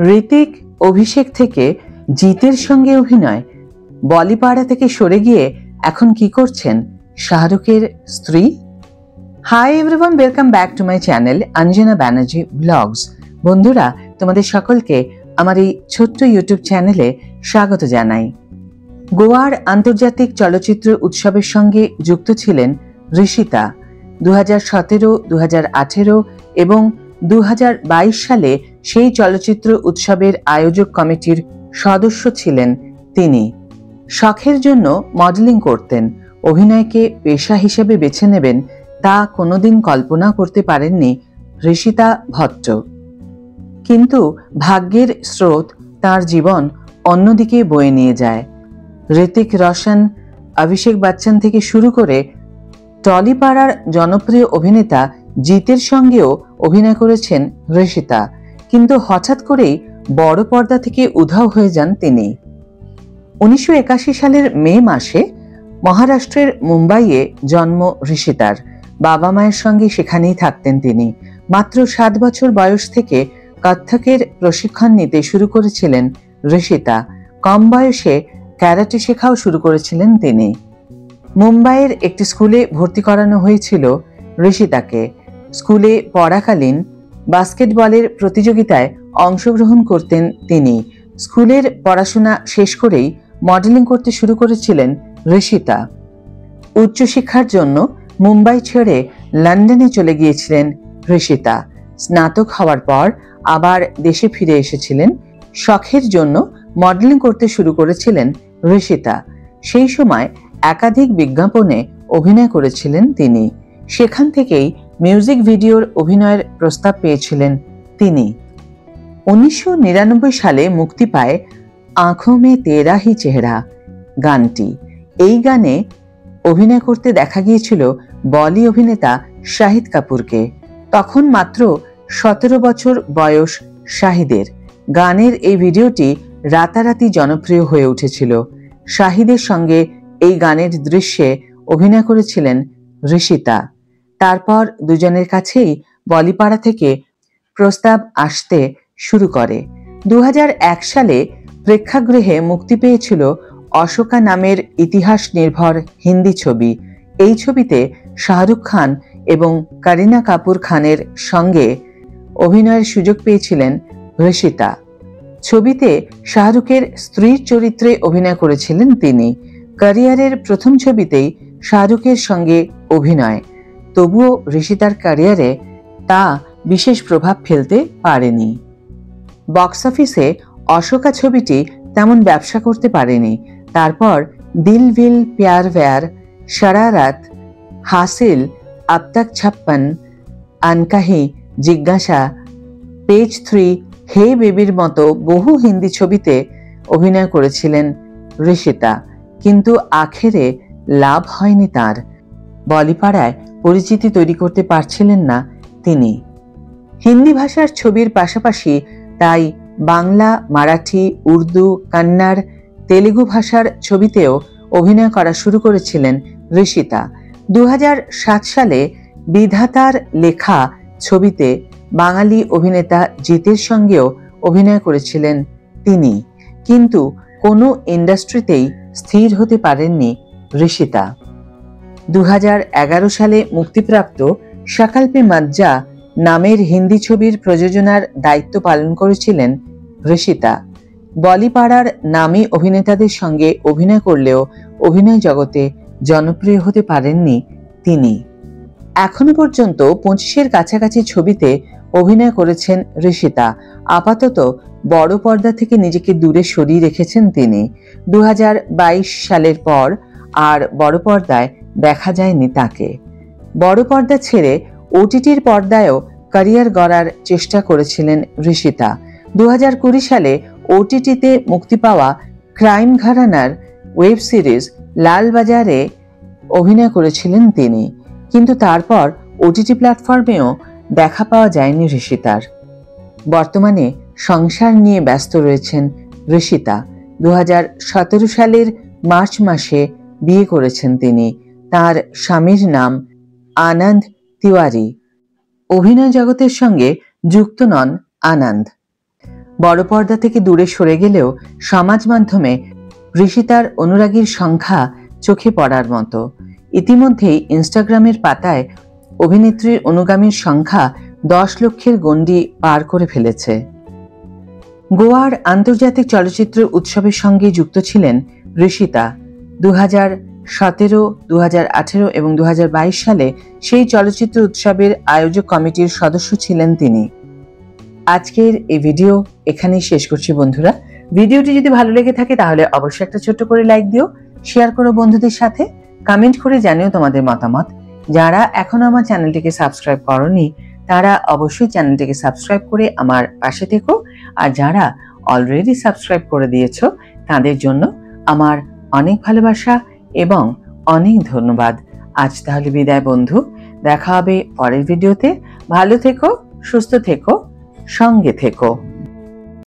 ঋতিক অভিষেক থেকে জিতের সঙ্গে অভিনয়, বলিপাড়া থেকে সরে গিয়ে এখন কি করছেন শাহরুখের স্ত্রী? Hi everyone, welcome back to my channel Anjana Banerjee blogs. বন্ধুরা, তোমাদের সকলকে আমার এই ছোট্ট ইউটিউব চ্যানেলে স্বাগত জানাই। গোয়ার আন্তর্জাতিক চলচ্চিত্র উৎসবের সঙ্গে যুক্ত ছিলেন ঋষিতা। 2017, 2018 এবং 2022 সালে সেই চলচ্চিত্র উৎসবের আয়োজক কমিটির সদস্য ছিলেন তিনি। শখের জন্য মডেলিং করতেন। অভিনয়কে পেশা হিসেবে বেছে নেবেন তা কোনোদিন কল্পনা করতে পারেননি ঋষিতা ভট্ট। কিন্তু ভাগ্যের স্রোত তার জীবন অন্যদিকে বয়ে নিয়ে যায়। ঋতিক রোশন, অভিষেক বচ্চন থেকে শুরু করে টলিপাড়ার জনপ্রিয় অভিনেতা জিতের সঙ্গেও অভিনয় করেছেন ঋষিতা। কিন্তু হঠাৎ করেই বড় পর্দা থেকে উধাও হয়ে যান তিনি। 1981 সালের মে মাসে মহারাষ্ট্রের মুম্বাইয়ে জন্ম ঋষিতার। বাবা মায়ের সঙ্গে সেখানেই থাকতেন তিনি। মাত্র 7 বছর বয়স থেকে কত্থকের প্রশিক্ষণ নিতে শুরু করেছিলেন ঋষিতা। কম বয়সে ক্যারাটে শেখাও শুরু করেছিলেন তিনি। মুম্বাইয়ের একটি স্কুলে ভর্তি করানো হয়েছিল ঋষিতাকে। স্কুলে পড়াকালীন বাস্কেটবলের প্রতিযোগিতায় অংশগ্রহণ করতেন তিনি। স্কুলের পড়াশোনা শেষ করেই মডেলিং করতে শুরু করেছিলেন ঋষিতা। উচ্চশিক্ষার জন্য মুম্বাই ছেড়ে লন্ডনে চলে গিয়েছিলেন ঋষিতা। স্নাতক হওয়ার পর আবার দেশে ফিরে এসেছিলেন। শখের জন্য মডেলিং করতে শুরু করেছিলেন ঋষিতা। সেই সময় একাধিক বিজ্ঞাপনে অভিনয় করেছিলেন তিনি। সেখান থেকেই মিউজিক ভিডিওর অভিনয়ের প্রস্তাব পেয়েছিলেন তিনি। 1999 সালে মুক্তি পায় আঁখোं में तेरा ही চেহারা গানটি। এই গানে অভিনয় করতে দেখা গিয়েছিল বলি অভিনেতা শাহিদ কাপুরকে। তখন মাত্র 17 বছর বয়স শাহিদের। গানের এই ভিডিওটি রাতারাতি জনপ্রিয় হয়ে উঠেছিল। শাহিদের সঙ্গে এই গানের দৃশ্যে অভিনয় করেছিলেন ঋষিতা। তারপর দুজনের কাছেই বলিপাড়া থেকে প্রস্তাব আসতে শুরু করে। 2001 সালে প্রেক্ষাগৃহে মুক্তি পেয়েছিল অশোকা নামের ইতিহাস নির্ভর হিন্দি ছবি। এই ছবিতে শাহরুখ খান এবং করিনা কাপুর খানের সঙ্গে অভিনয়ের সুযোগ পেয়েছিলেন ঋষিতা। ছবিতে শাহরুখের স্ত্রীর চরিত্রে অভিনয় করেছিলেন তিনি। ক্যারিয়ারের প্রথম ছবিতেই শাহরুখের সঙ্গে অভিনয়, তবুও ঋষিতার ক্যারিয়ারে তা বিশেষ প্রভাব ফেলতে পারেনি। বক্স অফিসে অশোকা ছবিটি তেমন ব্যবসা করতে পারেনি। তারপর দিল ভিল প্যার ভ্যার, শরারত, হাসিল, আব তক 56, আনকাহি, জিজ্ঞাসা, পেজ 3, হে বেবির মতো বহু হিন্দি ছবিতে অভিনয় করেছিলেন ঋষিতা। কিন্তু আখেরে লাভ হয়নি তার। বলিপাড়ায় পরিচিতি তৈরি করতে পারছিলেন না তিনি। হিন্দি ভাষার ছবির পাশাপাশি তাই বাংলা, মারাঠি, উর্দু, কন্নড়, তেলুগু ভাষার ছবিতেও অভিনয় করা শুরু করেছিলেন ঋষিতা। 2007 সালে বিধাতার লেখা ছবিতে বাঙালি অভিনেতা জিতের সঙ্গেও অভিনয় করেছিলেন তিনি। কিন্তু কোনো ইন্ডাস্ট্রিতেই স্থির হতে পারেননি ঋষিতা। 2011 সালে মুক্তিপ্রাপ্ত সকাল পে মজ্জা নামের হিন্দি ছবির প্রযোজনার দায়িত্ব পালন করেছিলেন ঋষিতা। বলিপাড়ার নামী অভিনেতাদের সঙ্গে অভিনয় করলেও অভিনয় জগতে জনপ্রিয় হতে পারেননি তিনি। এখনো পর্যন্ত 25-এর কাছাকাছি ছবিতে অভিনয় করেছেন ঋষিতা। আপাতত বড় পর্দা থেকে নিজেকে দূরে সরিয়ে রেখেছেন তিনি। 2022 সালের পর আর বড় পর্দায় দেখা যায়নি তাকে। বড় পর্দা ছেড়ে ওটিটির পর্দায়ও ক্যারিয়ার গড়ার চেষ্টা করেছিলেন ঋষিতা। 2020 সালে ওটিটিতে মুক্তি পাওয়া ক্রাইম ঘরানার ওয়েব সিরিজ লালবাজারে অভিনয় করেছিলেন তিনি। কিন্তু তারপর ওটিটি প্ল্যাটফর্মেও দেখা পাওয়া যায়নি ঋষিতার। বর্তমানে সংসার নিয়ে ব্যস্ত রয়েছেন ঋষিতা। 2017 সালের মার্চ মাসে বিয়ে করেছেন তিনি। তার স্বামীর নাম আনন্দ তিওয়ারি। অভিনয় জগতের সঙ্গে যুক্ত নন আনন্দ। বড় পর্দা থেকে দূরে সরে গেলেও সমাজ মাধ্যমে ঋষিতার অনুরাগীর সংখ্যা চোখে পড়ার মতো। ইতিমধ্যেই ইনস্টাগ্রামের পাতায় অভিনেত্রীর অনুগামীর সংখ্যা 10 লক্ষের গণ্ডি পার করে ফেলেছে। গোয়ার আন্তর্জাতিক চলচ্চিত্র উৎসবের সঙ্গে যুক্ত ছিলেন ঋষিতা। 2017, 2018 এবং 2022 সালে সেই চলচ্চিত্র উৎসবের আয়োজক কমিটির সদস্য ছিলেন তিনি। আজকের এই ভিডিও এখানেই শেষ করছি বন্ধুরা। ভিডিওটি যদি ভালো লেগে থাকে তাহলে অবশ্যই একটা ছোট্ট করে লাইক দিও, শেয়ার করো বন্ধুদের সাথে, কমেন্ট করে জানিও তোমাদের মতামত। যারা এখনো আমার চ্যানেলটিকে সাবস্ক্রাইব করোনি তারা অবশ্যই চ্যানেলটিকে সাবস্ক্রাইব করে আমার পাশে থেকো, আর যারা অলরেডি সাবস্ক্রাইব করে দিয়েছো তাদের জন্য আমার অনেক ভালোবাসা এবং অনেক ধন্যবাদ। আজ তাহলে বিদায় বন্ধু, দেখা হবে পরের ভিডিওতে। ভালো থেকো, সুস্থ থেকো, সঙ্গে থেকো।